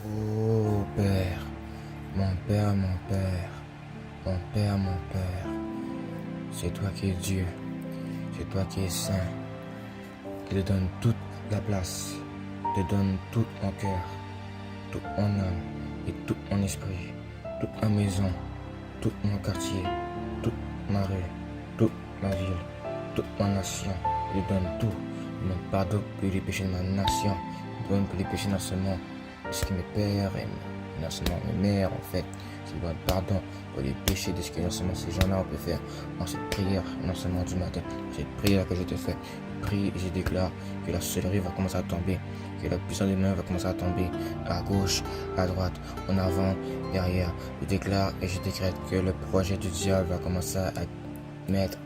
Oh Père, mon Père, mon Père, mon Père, mon Père, c'est toi qui es Dieu, c'est toi qui es saint, qui te donne toute la place, te donne tout mon cœur, toute mon âme et tout mon esprit, toute ma maison, tout mon quartier, toute ma rue, toute ma ville, toute ma nation. Je te donne tout. Je me pardonne pour les péchés de ma nation, je donne pour les péchés non seulement de ce que mes pères et non seulement mes mères ont fait. Je demande pardon pour les péchés de ce que non seulement ces gens-là ont pu faire en cette prière, non seulement du matin, cette prière que je te fais. Je prie et je déclare que la sorcellerie va commencer à tomber, que la puissance des mains va commencer à tomber à gauche, à droite, en avant, derrière. Je déclare et je décrète que le projet du diable va commencer à mettre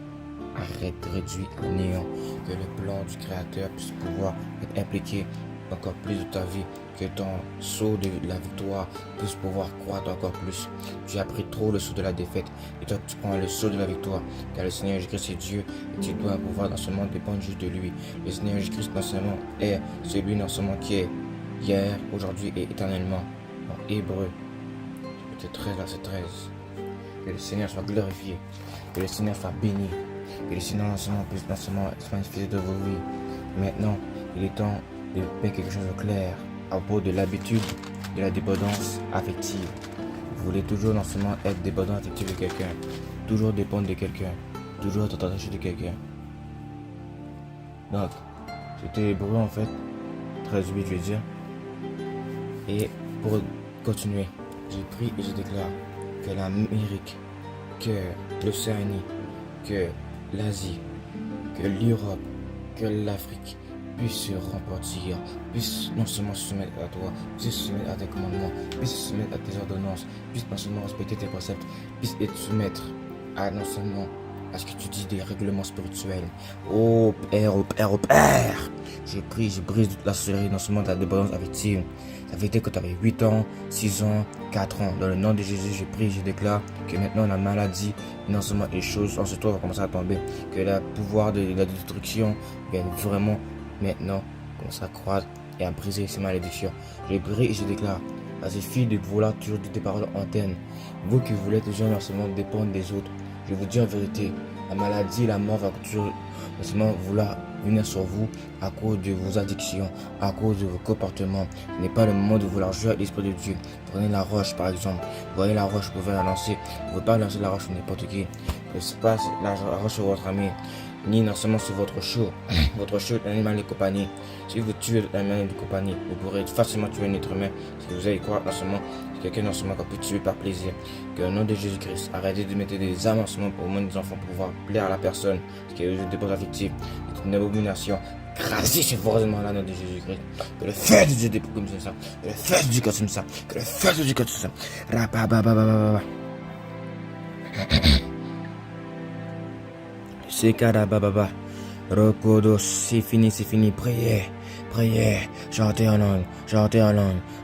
réduit à néant, que le plan du Créateur puisse pouvoir être impliqué encore plus de ta vie, que ton saut de la victoire puisse pouvoir croître encore plus. Tu as pris trop le saut de la défaite et toi tu prends le saut de la victoire, car le Seigneur Jésus-Christ est Dieu et tu dois pouvoir non seulement dépendre juste de lui. Le Seigneur Jésus-Christ non seulement est celui non seulement qui est hier, aujourd'hui et éternellement. En Hébreu, chapitre 13, verset 13. Que le Seigneur soit glorifié, que le Seigneur soit béni, que le Seigneur puisse non seulement se manifester de vos vies. Maintenant, il est temps de faire quelque chose de clair à propos de l'habitude de la dépendance affective. Vous voulez toujours non seulement être dépendant affectif de quelqu'un, toujours dépendre de quelqu'un, toujours être attaché de quelqu'un. Donc, c'était Hébreu en fait, 13:8 je veux dire. Et pour continuer, je prie et je déclare que l'Amérique, que l'Océanie, que l'Asie, que l'Europe, que l'Afrique puisse se remportir, puisse non seulement se soumettre à toi, puisse se soumettre à tes commandements, puisse se soumettre à tes ordonnances, puisse non seulement respecter tes préceptes, puisse être soumettre à non seulement à ce que tu dis des règlements spirituels. Oh Père, oh Père, oh Père, je prie, je brise toute la sorcellerie, non seulement de la dépendance affective. Ça fait été que tu avais 8 ans, 6 ans, 4 ans. Dans le nom de Jésus, je prie, je déclare que maintenant la maladie, non seulement les choses en ce temps va commencer à tomber, que le pouvoir de la destruction vienne vraiment maintenant commencer à croître et à briser ces malédictions. Je prie et je déclare à ces filles de vouloir toujours dire des paroles antennes. Vous qui voulez toujours non seulement dépendre des autres, je vous dis en vérité, la maladie, la mort va toujours non seulement vouloir venir sur vous à cause de vos addictions, à cause de vos comportements. Ce n'est pas le moment de vouloir jouer avec l'Esprit de Dieu. Prenez la roche par exemple. Vous voyez la roche, vous pouvez la lancer. Vous ne pouvez pas lancer la roche sur n'importe qui. Ce n'est pas la roche sur votre ami, ni non seulement sur votre chou. Votre chou est un animal de compagnie. Si vous tuez un animal de compagnie, vous pourrez facilement tuer un être humain. Si vous allez croire non seulement quelqu'un non seulement qu'on peut tuer par plaisir. Que au nom de Jésus-Christ, arrêtez de mettre des âmes en ce moment pour au moins des enfants pour pouvoir plaire à la personne. Parce que les dépenses affectives est une abomination. Crasez ce forcément là, nom de Jésus-Christ. Que le feu de Dieu dépouille comme ça. Que le feu de Dieu consume ça. Que le feu de Dieu consume ça. Rapabababababa. C'est kadabababa. Rokodos, c'est fini, priez, chantez en langue,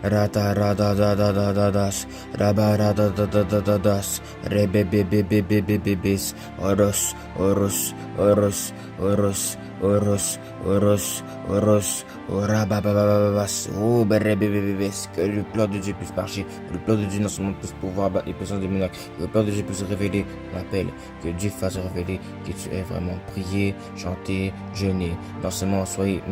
rata radadadadadas, rabaradadadadadas, rebebebebebebebes, oros, orababababas, oh berebebebebes, que le plan de Dieu puisse marcher, que le plan de Dieu non seulement puisse pouvoir battre les puissances démoniaques, que le plan de Dieu puisse révéler l'appel, que Dieu fasse révéler que tu es vraiment prié, chanter, jeûner, non seulement soyez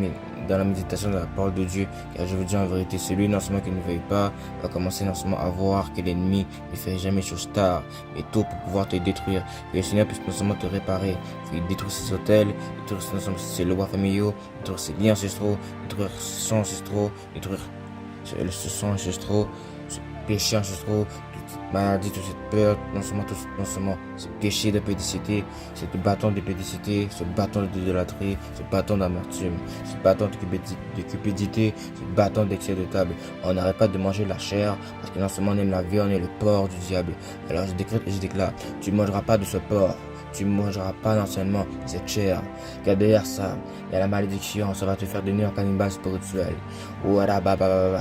dans la méditation de la parole de Dieu, car je vous dis en vérité, celui non seulement qui ne veille pas va commencer non seulement à voir que l'ennemi ne fait jamais chose tard, mais tôt pour pouvoir te détruire, que le Seigneur puisse non seulement te réparer, qu'il détruire ses hôtels, détruire non seulement ses lois familiaux, détruire ses liens ancestraux, détruire ses sons ancestraux, détruire ses sons ancestraux, ses péchés ancestraux, maladie, toute cette peur, non seulement ce péché de pédicité, ce bâton de pédicité, ce bâton d'idolâtrie, ce bâton d'amertume, ce bâton de cupidité, ce bâton d'excès de table. On n'arrête pas de manger la chair, parce que non seulement on aime la vie, on est le porc du diable. Alors je décrète et je déclare, tu ne mangeras pas de ce porc. Tu mangeras pas non seulement cette chair, car derrière ça, il y a la malédiction, ça va te faire devenir un cannibale spirituel.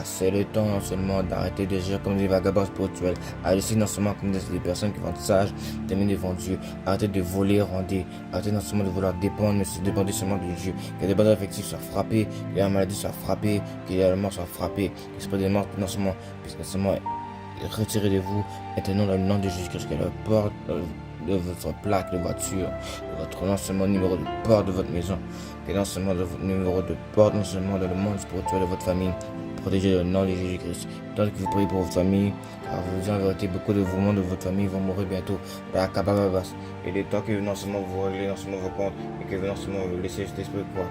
C'est le temps non seulement d'arrêter de gérer comme des vagabonds spirituels, agir non seulement comme des personnes qui vont être sages, terminer devant Dieu, arrêter de voler, render, arrêter non seulement de vouloir dépendre, mais se dépendre seulement de Dieu, que les besoins affectifs soient frappés, que la maladie soit frappée, que la mort soit frappée, que l'esprit de mort non seulement puisse non seulement retirer de vous, maintenant dans le nom de Jésus-Christ, que le porte de votre plaque de voiture, de votre non seulement numéro de porte de votre maison, que non seulement de votre numéro de porte, non seulement dans le monde spirituel de votre famille, protégez le nom de Jésus-Christ. Tant que vous priez pour votre famille, car vous en vérité, beaucoup de vous membres de votre famille vont mourir bientôt. Et le temps que non seulement vous réglez non seulement vos comptes, et que non seulement vous laissez cet esprit quoi.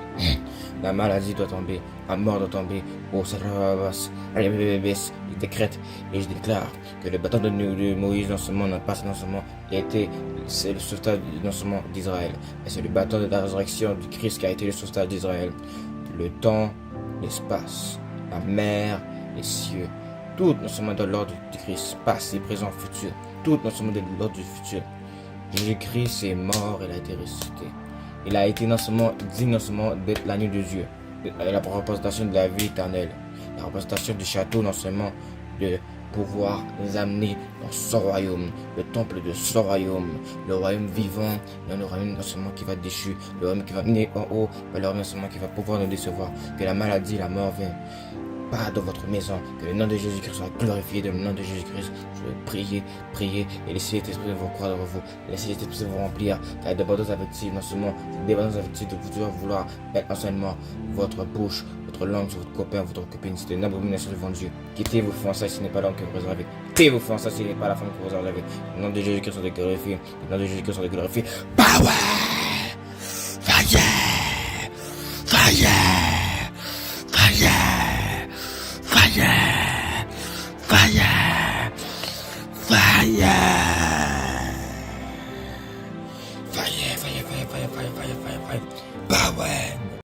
La maladie doit tomber, la mort doit tomber. Oh, ça va, je décrète et je déclare que le bâton de Moïse non seulement n'a pas non seulement été c'est le sauvetage non seulement d'Israël, mais c'est le bâton de la résurrection du Christ qui a été le sauvetage d'Israël. Le temps, l'espace, la mer, les cieux, tout non seulement dans l'ordre du Christ, passé, présent, futur, tout non seulement dans l'ordre du futur. Jésus-Christ est mort, il a été ressuscité. Il a été non seulement digne non seulement d'être l'agneau de Dieu, la représentation de la vie éternelle, la représentation du château non seulement de pouvoir nous amener dans son royaume, le temple de son royaume, le royaume vivant, le royaume non seulement qui va être déchu, le royaume qui va venir en haut, le royaume non seulement qui va pouvoir nous décevoir, que la maladie, la mort vienne pas dans votre maison, que le nom de Jésus-Christ soit glorifié, dans le nom de Jésus-Christ, je vais prier, et laisser cet esprit de vous croire dans vous, laisser cet esprit de vous remplir, car il y a des bandes affectives, non seulement des bandes affectives de vouloir mettre enseignement votre bouche, votre langue sur votre copain, votre copine, c'est une abomination devant Dieu. Quittez vos fiançailles, ce n'est pas l'homme que vous réservez. Quittez vos fiançailles, ce n'est pas la femme que vous réservez. Le nom de Jésus-Christ soit glorifié, le nom de Jésus-Christ soit glorifié. Power! Fire! Fire!